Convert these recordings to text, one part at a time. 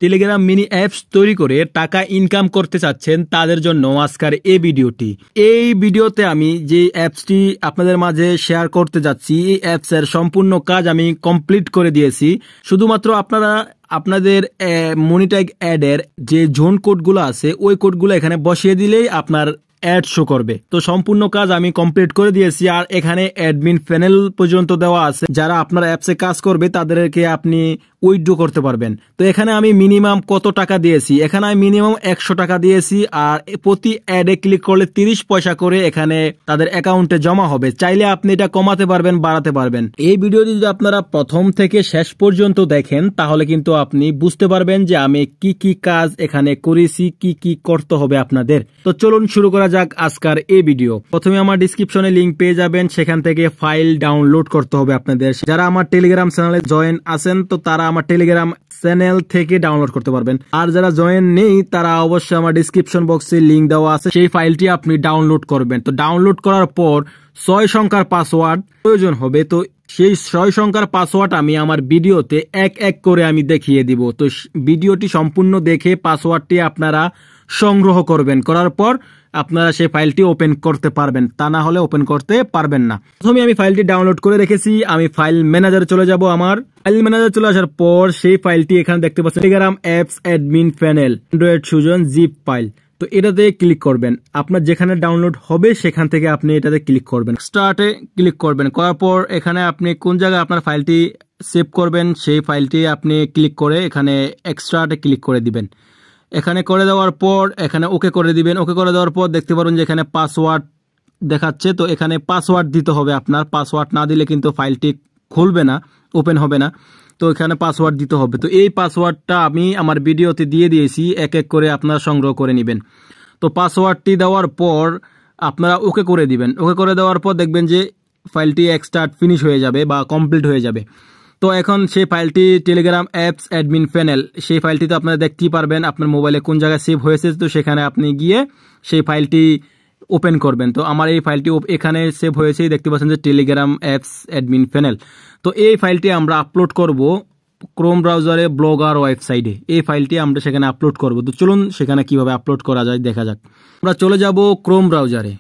Telegram mini apps তৈরি করে টাকা ইনকাম করতে চাচ্ছেন তাদের জন্য আজকের এই ভিডিওটি। এই ভিডিওতে আমি যে অ্যাপসটি আপনাদের মাঝে শেয়ার করতে যাচ্ছি, এই অ্যাপসের সম্পূর্ণ কাজ আমি কমপ্লিট করে দিয়েছি। শুধুমাত্র আপনারা আপনাদের মনিটাইজ অ্যাডের যে জোন কোডগুলো আছে ওই কোডগুলো এখানে বসিয়ে দিলেই আপনার অ্যাড শো করবে। তো সম্পূর্ণ কাজ আমি কমপ্লিট করে দিয়েছি। আর এখানে অ্যাডমিন প্যানেল পর্যন্ত দেওয়া আছে, যারা আপনার অ্যাপসে কাজ করবে তাদেরকে আপনি উইথড্র করতে পারবেন। তো এখানে আমি মিনিমাম কত টাকা দিয়েছি, এখানে আমি মিনিমাম 100 টাকা দিয়েছি। আর প্রতি অ্যাডে ক্লিক করলে 30 পয়সা করে এখানে তাদের অ্যাকাউন্টে জমা হবে। চাইলে আপনি এটা কমাতে পারবেন, বাড়াতে পারবেন। এই ভিডিওটি যদি আপনারা প্রথম থেকে শেষ পর্যন্ত দেখেন তাহলে কিন্তু আপনি বুঝতে পারবেন যে আমি কি কি কাজ এখানে করেছি, কি কি করতে হবে আপনাদের। তো চলুন শুরু করা যাক আজকের এই ভিডিও। প্রথমে আমার ডিসক্রিপশনে লিংক পেয়ে যাবেন, সেখান থেকে ফাইল ডাউনলোড করতে হবে আপনাদের। যারা আমার টেলিগ্রাম চ্যানেলে জয়েন আছেন তো তারা আমার টেলিগ্রাম চ্যানেল থেকে ডাউনলোড করতে পারবেন। আর যারা জয়েন নেই তারা অবশ্যই আমার ডিসক্রিপশন বক্সে লিংক দেওয়া আছে, সেই ফাইলটি আপনি ডাউনলোড করবেন। তো ডাউনলোড করার পর 6 সংখ্যার পাসওয়ার্ড প্রয়োজন হবে। তো সেই 6 সংখ্যার পাসওয়ার্ড আমি আমার ভিডিওতে এক এক করে আমি দেখিয়ে দিব। তো ভিডিওটি সম্পূর্ণ দেখে পাসওয়ার্ডটি আপনারা সংগ্রহ করবেন। করার পর আপনারা সেই ফাইলটি ওপেন করতে পারবেন, তা না হলে ওপেন করতে পারবেন না। প্রথমে আমি ফাইলটি ডাউনলোড করে রেখেছি। আমি ফাইল ম্যানেজারে চলে যাব। আমার ফাইল ম্যানেজারে চলে আসার পর সেই ফাইলটি এখানে দেখতে পাচ্ছেন, Telegram apps admin panel android Sujan zip file. তো এটাতে ক্লিক করবেন। আপনার যেখানে ডাউনলোড হবে সেখান থেকে আপনি এটাতে ক্লিক করবেন, স্টার্টে ক্লিক করবেন। করার পর এখানে আপনি কোন জায়গায় আপনার ফাইলটি সেভ করবেন সেই ফাইলটি আপনি ক্লিক করে এখানে এক্সট্রাতে ক্লিক করে দিবেন। এখানে করে দেওয়ার পর এখানে ওকে করে দিবেন। ওকে করে দেওয়ার পর দেখতে পারবেন যে এখানে পাসওয়ার্ড দেখাচ্ছে। তো এখানে পাসওয়ার্ড দিতে হবে আপনার। পাসওয়ার্ড না দিলে কিন্তু ফাইলটি খুলবে না, ওপেন হবে না। তো এখানে পাসওয়ার্ড দিতে হবে। তো এই পাসওয়ার্ডটা আমি আমার ভিডিওতে দিয়ে দিয়েছি, এক এক করে আপনারা সংগ্রহ করে নেবেন। তো পাসওয়ার্ডটি দেওয়ার পর আপনারা ওকে করে দিবেন। ওকে করে দেওয়ার পর দেখবেন যে ফাইলটি এক্সট্রাক্ট ফিনিশ হয়ে যাবে বা কমপ্লিট হয়ে যাবে। তো এখন সেই ফাইলটি টেলিগ্রাম অ্যাপস অ্যাডমিন প্যানেল, সেই ফাইলটি তো আপনারা দেখতেই পারবেন আপনার মোবাইলে কোন জায়গায় সেভ হয়েছে। তো সেখানে আপনি গিয়ে সেই ফাইলটি ওপেন করবেন। তো আমার এই ফাইলটি এখানে সেভ হয়েছে, দেখতে পাচ্ছেন যে টেলিগ্রাম অ্যাপস অ্যাডমিন প্যানেল। তো এই ফাইলটি আমরা আপলোড করব ক্রোম ব্রাউজারে ব্লগার ওয়েবসাইটে। এই ফাইলটি আমরা সেখানে আপলোড করব। তো চলুন সেখানে কিভাবে আপলোড করা যায় দেখা যাক। আমরা চলে যাব ক্রোম ব্রাউজারে।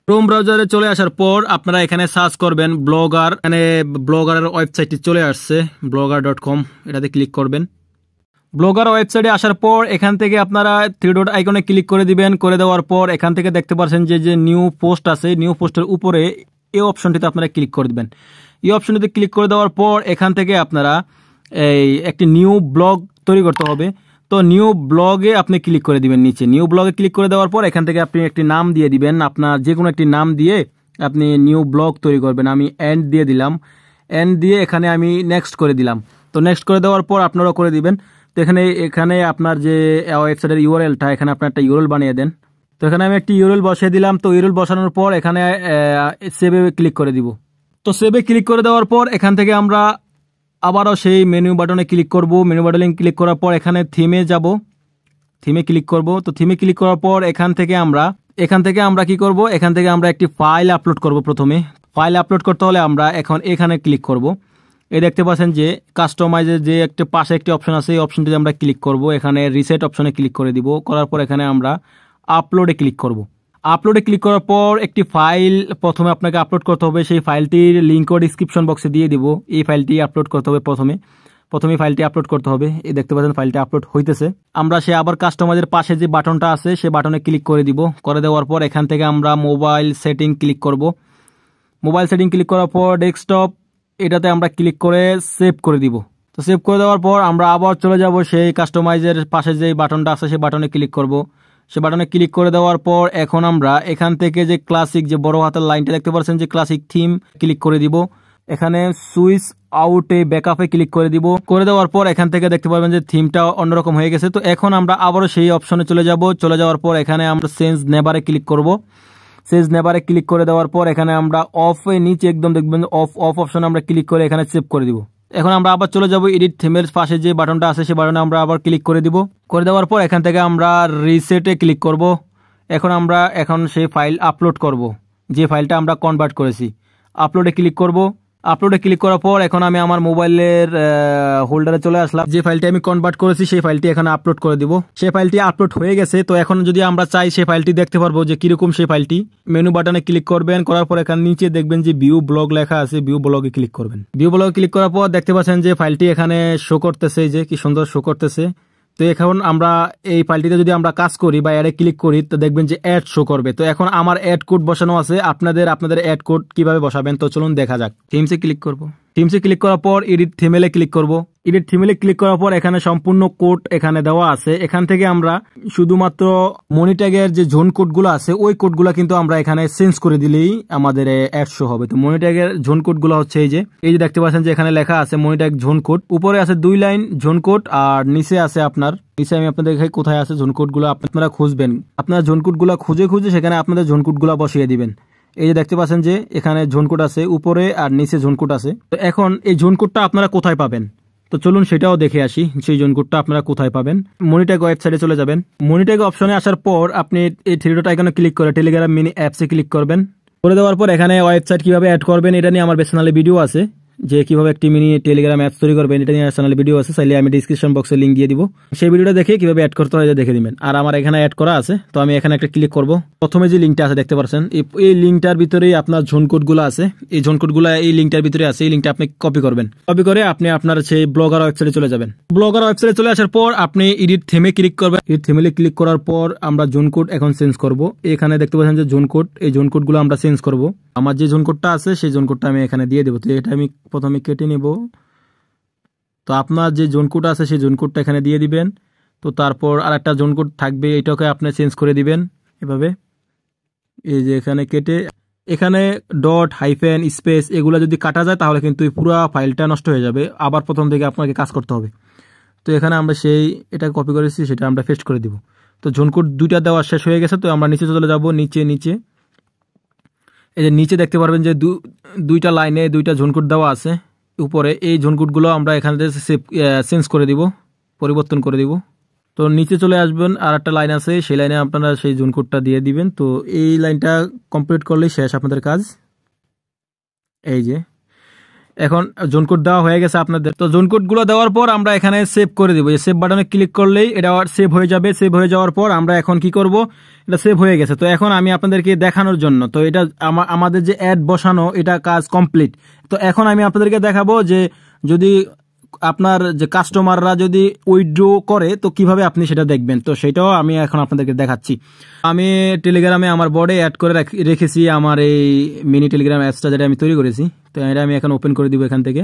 ক্রোম ব্রাউজারে চলে আসার পর আপনারা এখানে সার্চ করবেন ব্লগার। এখানে ব্লগারের ওয়েবসাইটটি চলে আসছে blogger.com, এটাতে ক্লিক করবেন। ব্লগার ওয়েবসাইটে আসার পর এখান থেকে আপনারা 3 ডট আইকনে ক্লিক করে দিবেন। করে দেওয়ার পর এখান থেকে দেখতে পাচ্ছেন যে নিউ পোস্ট আছে, নিউ পোস্টের উপরে এই অপশনটিতে আপনারা ক্লিক করে দিবেন। এই অপশনটিতে ক্লিক করে দেওয়ার পর এখান থেকে আপনারা একটি নিউ ব্লগ তৈরি করতে হবে। তো নিউ ব্লগে আপনি ক্লিক করে দিবেন। নিচে নিউ ব্লগে ক্লিক করে দেওয়ার পর এখান থেকে আপনি একটি নাম দিয়ে দিবেন। আপনার যে কোনো একটি নাম দিয়ে আপনি নিউ ব্লগ তৈরি করবেন। আমি এন্ড দিয়ে দিলাম। এন্ড দিয়ে এখানে আমি নেক্সট করে দিলাম। তো নেক্সট করে দেওয়ার পর আপনারাও করে দিবেন। তো এখানে আপনার যে ওয়েবসাইটের ইউআরএলটা এখানে আপনার একটা ইউআরএল বানিয়ে দেন। তো এখানে আমি একটি ইউআরএল বসিয়ে দিলাম। তো ইউআরএল বসানোর পর এখানে সেভে ক্লিক করে দিব। তো সেভে ক্লিক করে দেওয়ার পর এখান থেকে আমরা আবারও সেই মেনু বাটনে ক্লিক করব। মেনু বাটনে ক্লিক করার পর এখানে থিমে যাব, থিমে ক্লিক করব। তো থিমে ক্লিক করার পর এখান থেকে আমরা কি করব, এখান থেকে আমরা একটি ফাইল আপলোড করব। প্রথমে ফাইল আপলোড করতে হলে আমরা এখন এখানে ক্লিক করব। এই দেখতে পাচ্ছেন যে কাস্টমাইজের যে একটা পাশে একটি অপশন আছে, এই অপশনটিতে আমরা ক্লিক করব। এখানে রিসেট অপশনে ক্লিক করে দিব। করার পর এখানে আমরা আপলোডে ক্লিক করব। আপলোডে ক্লিক করার পর একটি ফাইল প্রথমে আপনাকে আপলোড করতে হবে। সেই ফাইলটির লিঙ্কও ডিসক্রিপশন বক্সে দিয়ে দিব। এই ফাইলটি আপলোড করতে হবে। প্রথমে ফাইলটি আপলোড করতে হবে। এই দেখতে পাচ্ছেন ফাইলটি আপলোড হইতেছে। আমরা সে আবার কাস্টমাইজের পাশে যে বাটনটা আছে সেই বাটনে ক্লিক করে দিব। করে দেওয়ার পর এখান থেকে আমরা মোবাইল সেটিং ক্লিক করব। মোবাইল সেটিং ক্লিক করার পর ডেস্কটপ, এটাতে আমরা ক্লিক করে সেভ করে দিব। তো সেভ করে দেওয়ার পর আমরা আবার চলে যাব সেই কাস্টমাইজের পাশে যে বাটনটা আছে সেই বাটনে ক্লিক করব। সে বাটনে ক্লিক করে দেওয়ার পর এখন আমরা এখান থেকে যে ক্লাসিক যে বড় হাতের লাইনটা দেখতে পাচ্ছেন যে ক্লাসিক থিম ক্লিক করে দিব। এখানে সুইচ আউটে ব্যাকআপে ক্লিক করে দিব। করে দেওয়ার পর এখান থেকে দেখতে পাবেন যে থিমটা অন্যরকম হয়ে গেছে। তো এখন আমরা আবারও সেই অপশনে চলে যাব। চলে যাওয়ার পর এখানে আমরা চেঞ্জ নেভারে ক্লিক করব। চেঞ্জ নেভারে ক্লিক করে দেওয়ার পর এখানে আমরা অফে নিচে একদম দেখবেন অফ অপশনে আমরা ক্লিক করে এখানে সেভ করে দিব। এখন আমরা আবার চলে যাব এডিট থিমের পাশে যে বাটনটা আছে সেই বাটনে আমরা আবার ক্লিক করে দিব। করে দেওয়ার পর এখান থেকে আমরা রিসেটে ক্লিক করব। এখন সেই ফাইল আপলোড করব, যে ফাইলটা আমরা কনভার্ট করেছি। আপলোডে ক্লিক করব। আপলোডে ক্লিক করার পর এখন আমি আমার মোবাইলের হোল্ডারে চলে আসলাম। যে ফাইলটি আমি কনভার্ট করেছি সেই ফাইলটি এখানে আপলোড করে দিব। সেই ফাইলটি আপলোড হয়ে গেছে। তো এখন যদি আমরা চাই সেই ফাইলটি দেখতে পারবো যে কিরকম সেই ফাইলটি। মেনু বাটনে ক্লিক করবেন, করার পর এখানে নিচে দেখবেন যে ভিউ ব্লগ লেখা আছে, ভিউ ব্লগে ক্লিক করবেন। ভিউ ব্লগে ক্লিক করার পর দেখতে পাচ্ছেন যে ফাইলটি এখানে শো করতেছে, যে কি সুন্দর শো করতেছে। তো এখন আমরা এই ফাইলটিতে যদি আমরা কাজ করি বা অ্যাডে ক্লিক করি তো দেখবেন যে অ্যাড শো করবে। তো এখন আমার অ্যাড কোড বসানো আছে, আপনাদের অ্যাড কোড কিভাবে বসাবেন তো চলুন দেখা যাক। থিমসে ক্লিক করব। থিমসে ক্লিক করার পর এডিট থিমেলে ক্লিক করব। এডিট থিমেলে ক্লিক করার পর এখানে সম্পূর্ণ কোড এখানে দেওয়া আছে। এখান থেকে আমরা শুধুমাত্র মনি ট্যাগের যে জোন কোডগুলো আছে ওই কোডগুলো কিন্তু আমরা এখানে চেঞ্জ করে দিলেই আমাদের অ্যাড শো হবে। তো মনি ট্যাগের জোন কোডগুলো হচ্ছে এই যে দেখতে পাচ্ছেন যে এখানে লেখা আছে মনি ট্যাগ জোন কোড। উপরে আছে 2 লাইন জোন কোড আর নিচে আছে আপনার নিচে আমি আপনাদের দেখাই কোথায় আছে জোন কোডগুলো। আপনারা খুঁজবেন, আপনারা জোন কোডগুলো খুঁজে সেখানে আপনাদের জোন কোডগুলো বসিয়ে দিবেন। এই যে দেখতে পাচ্ছেন যে এখানে জোন কোড আছে উপরে আর নিচে জোন কোড আছে। তো এখন এই জোন কোডটা আপনারা কোথায় পাবেন তো চলুন সেটাও দেখে আসি। সেই জোন কোডটা আপনারা কোথায় পাবেন। মনিট্যাগ ওয়েবসাইটে চলে যাবেন। মনিট্যাগ অপশনে আসার পর আপনি এই থ্রি ডট আইকনে ক্লিক করে টেলিগ্রাম মিনি অ্যাপসে ক্লিক করবেন। করে দেওয়ার পর এখানে ওয়েবসাইট কিভাবে অ্যাড করবেন এটা নিয়ে আমার চ্যানেলে ভিডিও আছে, যে কিভাবে একটি মিনি টেলিগ্রাম অ্যাপ তৈরি করবেন এটা নিয়ে চ্যানেলে ভিডিও আছে, চাইলে আমি ডিসক্রিপশন বক্সে লিঙ্ক দিয়ে দিব। সেই ভিডিওটা দেখে কিভাবে অ্যাড করতে হয় দেখে দিবেন। আর আমার এখানে অ্যাড করা আছে, তো আমি এখানে একটা ক্লিক করব। প্রথমে যে লিঙ্কটা আছে দেখতে পাচ্ছেন এই লিঙ্কটার ভিতরেই আপনার জোন কোডগুলো আছে। এই জোন কোডগুলো এই লিঙ্কটার ভিতরে আছে। এই লিঙ্কটা আপনি কপি করবেন। কপি করে আপনি আপনার সেই ব্লগার ওয়েবসাইটে চলে যাবেন। ব্লগার ওয়েবসাইটে চলে আসার পর আপনি এডিট থিমে ক্লিক করবেন। এডিট থিমে ক্লিক করার পর আমরা জোন কোড এখন চেঞ্জ করব। এখানে দেখতে পাচ্ছেন যে জোন কোড, এই জোন কোডগুলো আমরা চেঞ্জ করব। আমার যে জোন কোডটা আছে সেই জোন কোডটা আমি এখানে দিয়ে দেবো। তো এটা আমি প্রথমে কেটে নেব। তো আপনার যে জোন কোড আছে সেই জোন কোডটা এখানে দিয়ে দিবেন। তো তারপর আরেকটা জোন কোড থাকবে, এটাকে আপনি চেঞ্জ করে দিবেন এভাবে। এই যে এখানে কেটে এখানে ডট হাইফেন স্পেস এগুলো যদি কাটা যায় তাহলে কিন্তু পুরো ফাইলটা নষ্ট হয়ে যাবে, আবার প্রথম থেকে আপনাকে কাজ করতে হবে। তো এখানে আমরা এটা কপি করেছি সেটা আমরা পেস্ট করে দিব। তো জোন কোড দুইটা দেওয়া শেষ হয়ে গেছে। তো আমরা নিচে চলে যাব। নিচে এই যে নিচে দেখতে পারবেন যে দুইটা লাইনে দুইটা জোন কোড দেওয়া আছে উপরে। এই জোন কোডগুলো আমরা এখানে চেঞ্জ করে দিব, পরিবর্তন করে দিব। তো নিচে চলে আসবেন, আর একটা লাইন আছে সেই লাইনে আপনারা সেই জোন কোডটা দিয়ে দিবেন। তো এই লাইনটা কমপ্লিট করলেই শেষ আপনাদের কাজ। এই যে এখন জোন কোড দেওয়া হয়ে গেছে আপনাদের। তো জোন কোডগুলো দেওয়ার পর আমরা এখানে সেভ করে দিব। এই সেভ বাটনে ক্লিক করলেই এটা সেভ হয়ে যাবে। সেভ হয়ে যাওয়ার পর আমরা এখন কি করব, এটা সেভ হয়ে গেছে। তো এখন আমি আপনাদেরকে দেখানোর জন্য, তো এটা আমাদের যে অ্যাড বসানো এটা কাজ কমপ্লিট। তো এখন আমি আপনাদেরকে দেখাবো যে যদি আপনার যে কাস্টমাররা যদি উইথড্র করে তো কিভাবে আপনি সেটা দেখবেন। তো সেটাও আমি এখন আপনাদেরকে দেখাচ্ছি। আমি টেলিগ্রামে আমার বোর্ডে অ্যাড করে রেখেছি আমার এই মিনি টেলিগ্রাম অ্যাপসটা যেটা আমি তৈরি করেছি। তো এটা আমি এখন ওপেন করে দিব। এখান থেকে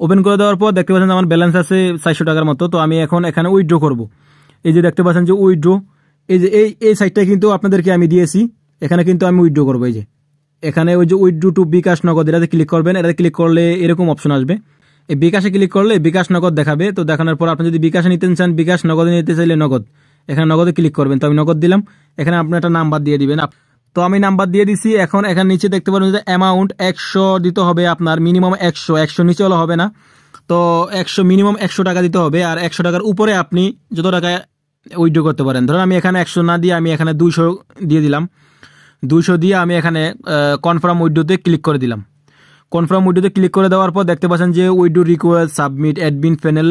ওপেন করে দেওয়ার পর দেখতে পাচ্ছেন আমার ব্যালেন্স আছে 400 টাকার মতো। তো আমি এখন এখানে উইথড্র করব। এই যে দেখতে পাচ্ছেন যে উইথড্র, এই যে এই সাইটটা কিন্তু আপনাদেরকে আমি দিয়েছি। এখানে কিন্তু আমি উইথড্র করবো। এই যে এখানে ওই যে উইথড্র টু বিকাশ নগদ এটাতে ক্লিক করবেন। এটাতে ক্লিক করলে এরকম অপশন আসবে। এই বিকাশে ক্লিক করলে বিকাশ নগদ দেখাবে। তো দেখানোর পর আপনি যদি বিকাশে নিতে চান, বিকাশ নগদে নিতে চাইলে নগদ, এখানে নগদে ক্লিক করবেন। তো আমি নগদ দিলাম। এখানে আপনি একটা নাম্বার দিয়ে দিবেন। তো আমি নাম্বার দিয়ে দিছি। এখন এখানে নিচে দেখতে পারেন যে অ্যামাউন্ট 100 দিতে হবে আপনার, মিনিমাম 100 নিচে হলে হবে না। তো 100 মিনিমাম 100 টাকা দিতে হবে। আর 100 টাকার উপরে আপনি যত টাকা উইথড্র করতে পারেন। ধরুন আমি এখানে 100 না দিয়ে আমি এখানে 200 দিয়ে দিলাম। 200 দিয়ে আমি এখানে কনফার্ম উইথড্রোতে ক্লিক করে দিলাম। কনফার্ম উইথড্রোতে ক্লিক করে দেওয়ার পর দেখতে পাচ্ছেন যে withdraw request submit admin panel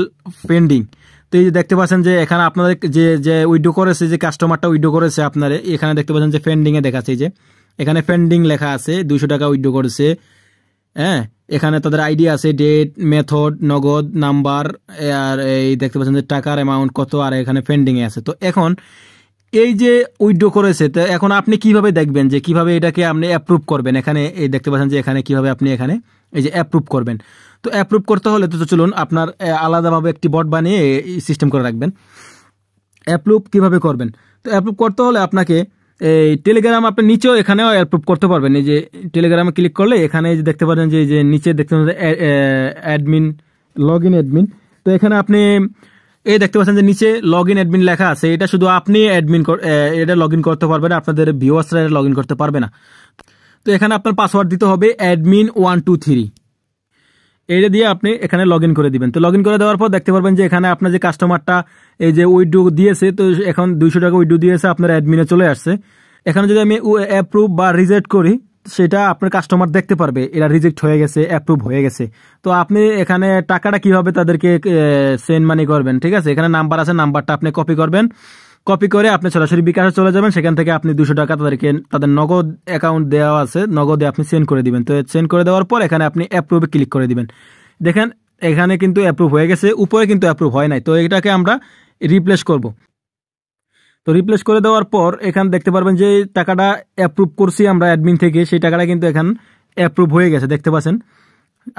pending. তো এই যে দেখতে পাচ্ছেন যে এখানে আপনাদের যে উইথড্রো করেছে, যে কাস্টমারটা উইথড্রো করেছে আপনার, এখানে দেখতে পাচ্ছেন যে পেন্ডিংয়ে দেখাচ্ছে। যে এখানে পেন্ডিং লেখা আছে, 200 টাকা উইথড্রো করেছে। হ্যাঁ, এখানে তাদের আইডি আছে, ডেট, মেথড, নগদ, নাম্বার, আর এই দেখতে পাচ্ছেন যে টাকার অ্যামাউন্ট কত, আর এখানে পেন্ডিংয়ে আছে। তো এখন এই যে উইথড্র করেছে, তো এখন আপনি কিভাবে দেখবেন যে কিভাবে এটাকে আপনি অ্যাপ্রুভ করবেন। এখানে এই দেখতে পাচ্ছেন যে এখানে কিভাবে আপনি এখানে এই যে অ্যাপ্রুভ করবেন। তো অ্যাপ্রুভ করতে হলে তো চলুন আপনার আলাদাভাবে একটি বট বানিয়ে সিস্টেম করে রাখবেন। অ্যাপ্রুভ কিভাবে করবেন, তো অ্যাপ্রুভ করতে হলে আপনাকে এই টেলিগ্রাম আপনি নিচেও এখানেও অ্যাপ্রুভ করতে পারবেন। এই যে টেলিগ্রামে ক্লিক করলে এখানে যে দেখতে পাচ্ছেন যে নিচে দেখতে পাচ্ছেন অ্যাডমিন, লগ ইন অ্যাডমিন। তো এখানে আপনি এই দেখতে পাচ্ছেন যে নিচে লগ ইন অ্যাডমিন লেখা আছে। এটা শুধু আপনি এটা লগ ইন করতে পারবেন, আপনাদের ভিউয়ার্সরা লগ ইন করতে পারবে না। তো এখানে আপনার পাসওয়ার্ড দিতে হবে admin123। এটা দিয়ে আপনি এখানে লগ ইন করে দিবেন। তো লগ ইন করে দেওয়ার পর দেখতে পারবেন যে এখানে আপনার যে কাস্টমারটা এই যে উইথড্রো দিয়েছে, তো এখন 200 টাকা উইথড্রো দিয়েছে আপনার অ্যাডমিনে চলে আসছে। এখানে যদি আমি অ্যাপ্রুভ বা রিজেক্ট করি সেটা আপনার কাস্টমার দেখতে পারবে এটা রিজেক্ট হয়ে গেছে, অ্যাপ্রুভ হয়ে গেছে। তো আপনি এখানে টাকাটা কিভাবে তাদেরকে সেন্ড মানি করবেন, ঠিক আছে, এখানে নাম্বার আছে, নাম্বারটা আপনি কপি করবেন, কপি করে আপনি সরাসরি বিকাশে চলে যাবেন, সেখান থেকে আপনি 200 টাকা তাদেরকে তাদের নগদ অ্যাকাউন্ট দেওয়া আছে, নগদে আপনি সেন্ড করে দিবেন। তো সেন্ড করে দেওয়ার পর এখানে আপনি অ্যাপ্রুভে ক্লিক করে দিবেন। দেখেন এখানে কিন্তু অ্যাপ্রুভ হয়ে গেছে, উপরে কিন্তু অ্যাপ্রুভ হয় নাই। তো এটাকে আমরা রিপ্লেস করব। তো রিপ্লেস করে দেওয়ার পর এখানে দেখতে পারবেন যে টাকাটা অ্যাপ্রুভ করছি আমরা অ্যাডমিন থেকে, সেই টাকাটা কিন্তু এখন অ্যাপ্রুভ হয়ে গেছে, দেখতে পাচ্ছেন।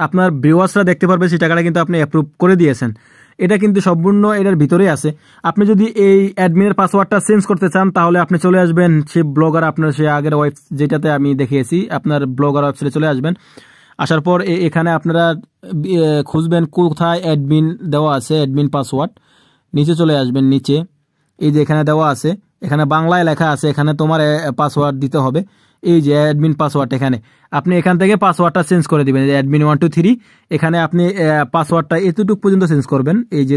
আপনার ভিউয়ার্সরা দেখতে পারবে সেই টাকাটা কিন্তু আপনি অ্যাপ্রুভ করে দিয়েছেন। এটা কিন্তু সম্পূর্ণ এটার ভিতরেই আছে। আপনি যদি এই অ্যাডমিনের পাসওয়ার্ডটা চেঞ্জ করতে চান তাহলে আপনি চলে আসবেন সেই ব্লগার, আপনার সে আগের যেটাতে আমি দেখিয়েছি, আপনার ব্লগার ওয়েবসাইটে চলে আসবেন। আসার পর এখানে আপনারা খুঁজবেন কোথায় অ্যাডমিন দেওয়া আছে, অ্যাডমিন পাসওয়ার্ড, নিচে চলে আসবেন। নিচে এই যে এখানে দেওয়া আছে, এখানে বাংলায় লেখা আছে, এখানে তোমার পাসওয়ার্ড দিতে হবে। এই যে অ্যাডমিন পাসওয়ার্ড, এখানে আপনি এখান থেকে পাসওয়ার্ডটা চেঞ্জ করে দিবেন, অ্যাডমিন 123। এখানে আপনি পাসওয়ার্ডটা এতটুকু পর্যন্ত চেঞ্জ করবেন, এই যে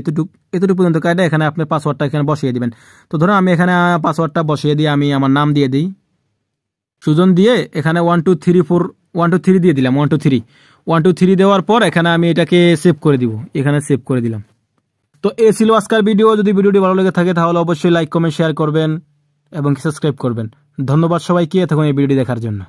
এতটুকু পর্যন্ত কাটে এখানে আপনি পাসওয়ার্ডটা এখানে বসিয়ে দিবেন। তো ধরুন আমি এখানে পাসওয়ার্ডটা বসিয়ে দিয়ে আমি আমার নাম দিয়ে দিই, সুজন দিয়ে এখানে 123 দিয়ে দিলাম, 123 দেওয়ার পর এখানে আমি এটাকে সেভ করে দিব, এখানে সেভ করে দিলাম। তো এই ছিল আজকের ভিডিও। যদি ভিডিওটি ভালো লেগে থাকে তাহলে অবশ্যই লাইক, কমেন্ট, শেয়ার করবেন এবং সাবস্ক্রাইব করবেন। ধন্যবাদ সবাইকে এতক্ষণ এই ভিডিওটি দেখার জন্য।